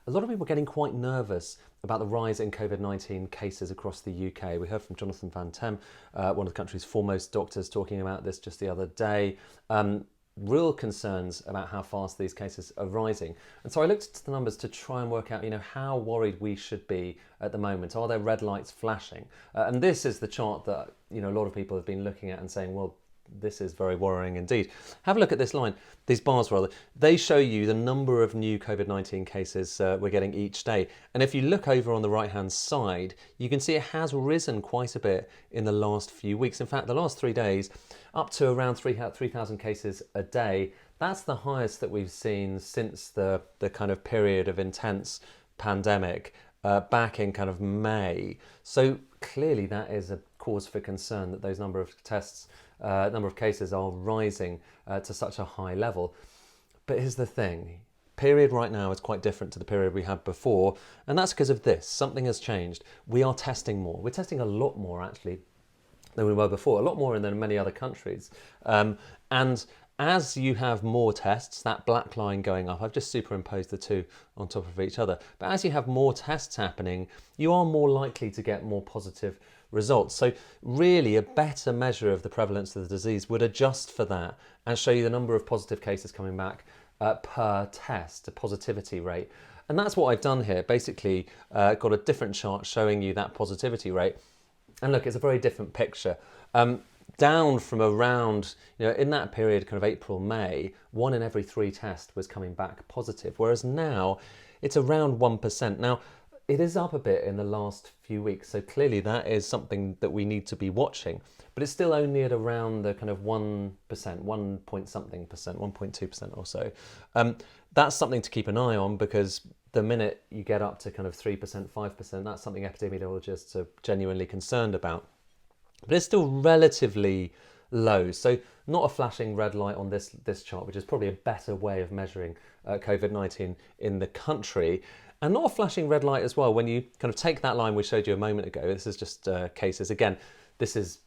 a lot of people are getting quite nervous about the rise in COVID-19 cases across the UK. We heard from Jonathan Van Tem, one of the country's foremost doctors, talking about this just the other day. Real concerns about how fast these cases are rising. And so I looked at the numbers to try and work out, how worried we should be at the moment. Are there red lights flashing? And this is the chart that, a lot of people have been looking at and saying, well, this is very worrying indeed. Have a look at this line, these bars rather. They show you the number of new COVID-19 cases we're getting each day. And if you look over on the right-hand side, you can see it has risen quite a bit in the last few weeks. In fact, the last 3 days, up to around 3,000 cases a day. That's the highest that we've seen since the kind of period of intense pandemic back in kind of May. So clearly that is a cause for concern that those number of cases are rising to such a high level. But here's the thing, period right now is quite different to the period we had before, and that's because of this. Something has changed. We are testing more. We're testing a lot more actually than we were before, a lot more than many other countries. And as you have more tests, that black line going up, I've just superimposed the two on top of each other, but as you have more tests happening, you are more likely to get more positive results. So really a better measure of the prevalence of the disease would adjust for that and show you the number of positive cases coming back per test, a positivity rate. And that's what I've done here. Basically got a different chart showing you that positivity rate. And look, it's a very different picture. Down from around, in that period, kind of April, May, 1 in every 3 tests was coming back positive, whereas now it's around 1%. Now, it is up a bit in the last few weeks, so clearly that is something that we need to be watching, but it's still only at around the kind of 1%, 1 point something percent, 1.2% or so. That's something to keep an eye on, because the minute you get up to kind of 3%, 5%, that's something epidemiologists are genuinely concerned about. But it's still relatively low. So not a flashing red light on this chart, which is probably a better way of measuring COVID-19 in the country. And not a flashing red light as well when you kind of take that line we showed you a moment ago. This is just cases. Again, this is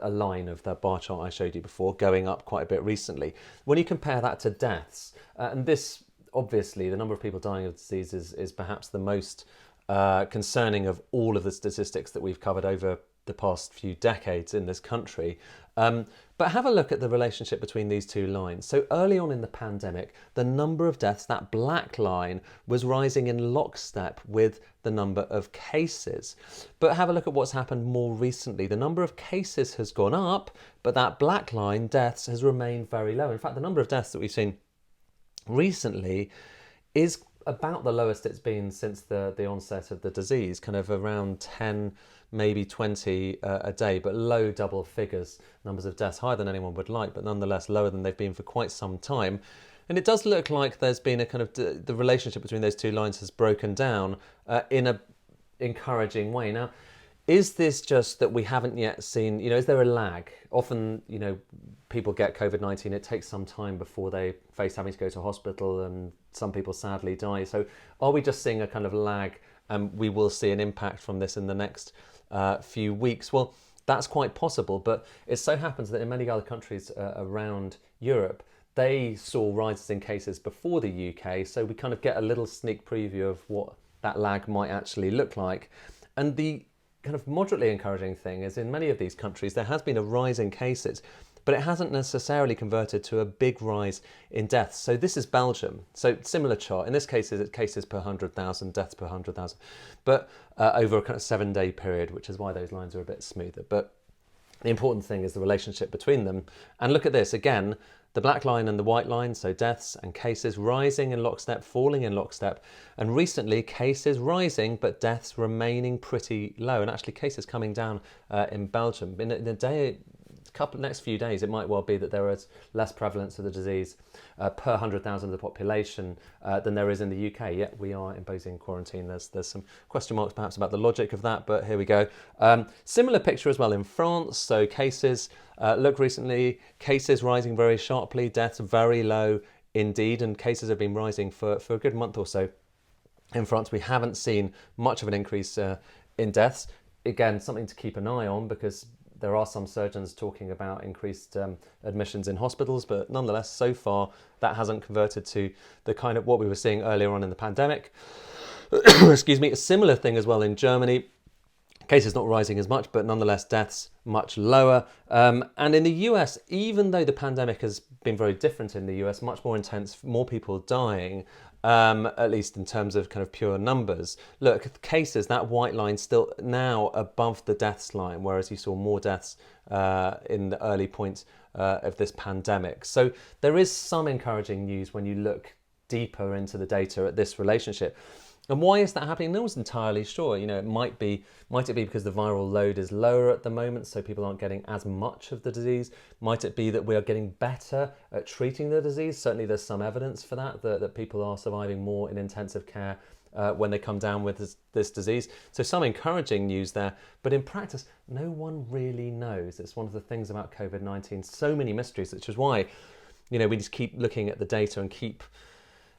a line of the bar chart I showed you before, going up quite a bit recently. When you compare that to deaths, and this, obviously, the number of people dying of disease is perhaps the most concerning of all of the statistics that we've covered over the past few decades in this country. But have a look at the relationship between these two lines. So early on in the pandemic, the number of deaths, that black line, was rising in lockstep with the number of cases. But have a look at what's happened more recently. The number of cases has gone up, but that black line, deaths, has remained very low. In fact, the number of deaths that we've seen recently is about the lowest it's been since the onset of the disease, kind of around 10, maybe 20 a day, but low double figures, numbers of deaths, higher than anyone would like, but nonetheless lower than they've been for quite some time. And it does look like there's been a kind of, the relationship between those two lines has broken down in a encouraging way. Now, is this just that we haven't yet seen, is there a lag? Often, people get COVID-19, it takes some time before they face having to go to hospital, and some people sadly die. So are we just seeing a kind of lag, and we will see an impact from this in the next few weeks? Well, that's quite possible, but it so happens that in many other countries around Europe, they saw rises in cases before the UK, so we kind of get a little sneak preview of what that lag might actually look like. And the kind of moderately encouraging thing is in many of these countries there has been a rise in cases, but it hasn't necessarily converted to a big rise in deaths. So this is Belgium. So similar chart. In this case, it's cases per 100,000, deaths per 100,000, but over a kind of 7-day period, which is why those lines are a bit smoother. But the important thing is the relationship between them. And look at this again, the black line and the white line, so deaths and cases rising in lockstep, falling in lockstep. And recently, cases rising, but deaths remaining pretty low. And actually, cases coming down in Belgium. In a day, next few days, it might well be that there is less prevalence of the disease per 100,000 of the population than there is in the UK. Yet we are imposing quarantine. There's some question marks perhaps about the logic of that, but here we go. Similar picture as well in France. So cases, look recently, cases rising very sharply, deaths very low indeed, and cases have been rising for a good month or so. In France, we haven't seen much of an increase in deaths. Again, something to keep an eye on, because there are some surgeons talking about increased admissions in hospitals, but nonetheless, so far, that hasn't converted to the kind of what we were seeing earlier on in the pandemic. Excuse me. A similar thing as well in Germany. Cases not rising as much, but nonetheless deaths much lower. And in the US, even though the pandemic has been very different in the US, much more intense, more people dying, at least in terms of kind of pure numbers. Look, cases, that white line still now above the deaths line, whereas you saw more deaths in the early points of this pandemic. So there is some encouraging news when you look deeper into the data at this relationship. And why is that happening? No one's entirely sure. You know, might it be because the viral load is lower at the moment, so people aren't getting as much of the disease? Might it be that we are getting better at treating the disease? Certainly there's some evidence for that people are surviving more in intensive care when they come down with this disease. So some encouraging news there, but in practice, no one really knows. It's one of the things about COVID-19, so many mysteries, which is why, you know, we just keep looking at the data and keep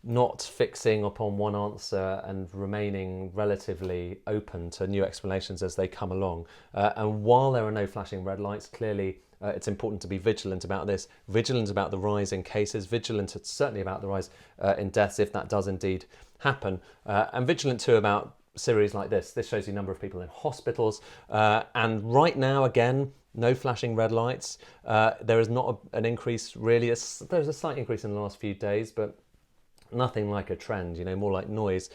not fixing upon one answer and remaining relatively open to new explanations as they come along. And while there are no flashing red lights, clearly it's important to be vigilant about this, vigilant about the rise in cases, vigilant certainly about the rise in deaths if that does indeed happen, and vigilant too about series like this. This shows you the number of people in hospitals, and right now, again, no flashing red lights. There is not an increase really. There's a slight increase in the last few days, but nothing like a trend, you know, more like noise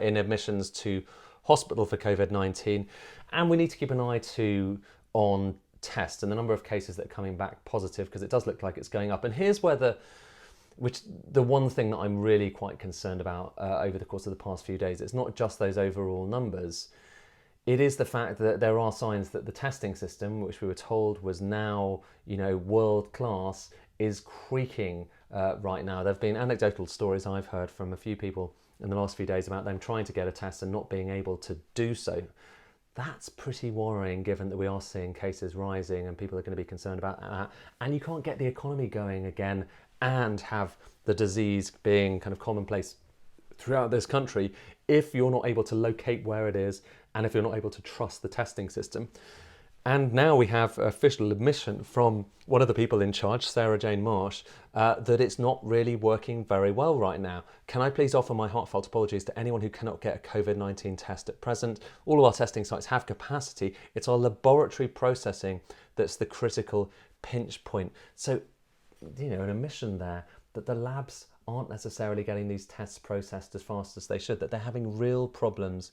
in admissions to hospital for COVID-19. And we need to keep an eye too on tests and the number of cases that are coming back positive, because it does look like it's going up. And here's where the one thing that I'm really quite concerned about over the course of the past few days, it's not just those overall numbers. It is the fact that there are signs that the testing system, which we were told was now, you know, world class, is creaking right now. There have been anecdotal stories I've heard from a few people in the last few days about them trying to get a test and not being able to do so. That's pretty worrying, given that we are seeing cases rising and people are going to be concerned about that. And you can't get the economy going again and have the disease being kind of commonplace throughout this country if you're not able to locate where it is and if you're not able to trust the testing system. And now we have official admission from one of the people in charge, Sarah Jane Marsh, that it's not really working very well right now. Can I please offer my heartfelt apologies to anyone who cannot get a COVID-19 test at present? All of our testing sites have capacity. It's our laboratory processing that's the critical pinch point. So, you know, an admission there that the labs aren't necessarily getting these tests processed as fast as they should, that they're having real problems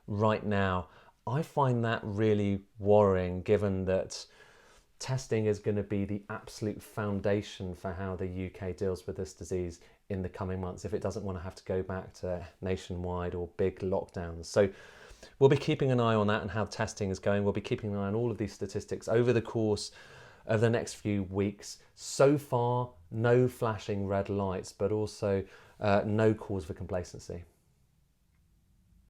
right now. I find that really worrying, given that testing is going to be the absolute foundation for how the UK deals with this disease in the coming months, if it doesn't want to have to go back to nationwide or big lockdowns. So we'll be keeping an eye on that and how testing is going. We'll be keeping an eye on all of these statistics over the course of the next few weeks. So far, no flashing red lights, but also no cause for complacency.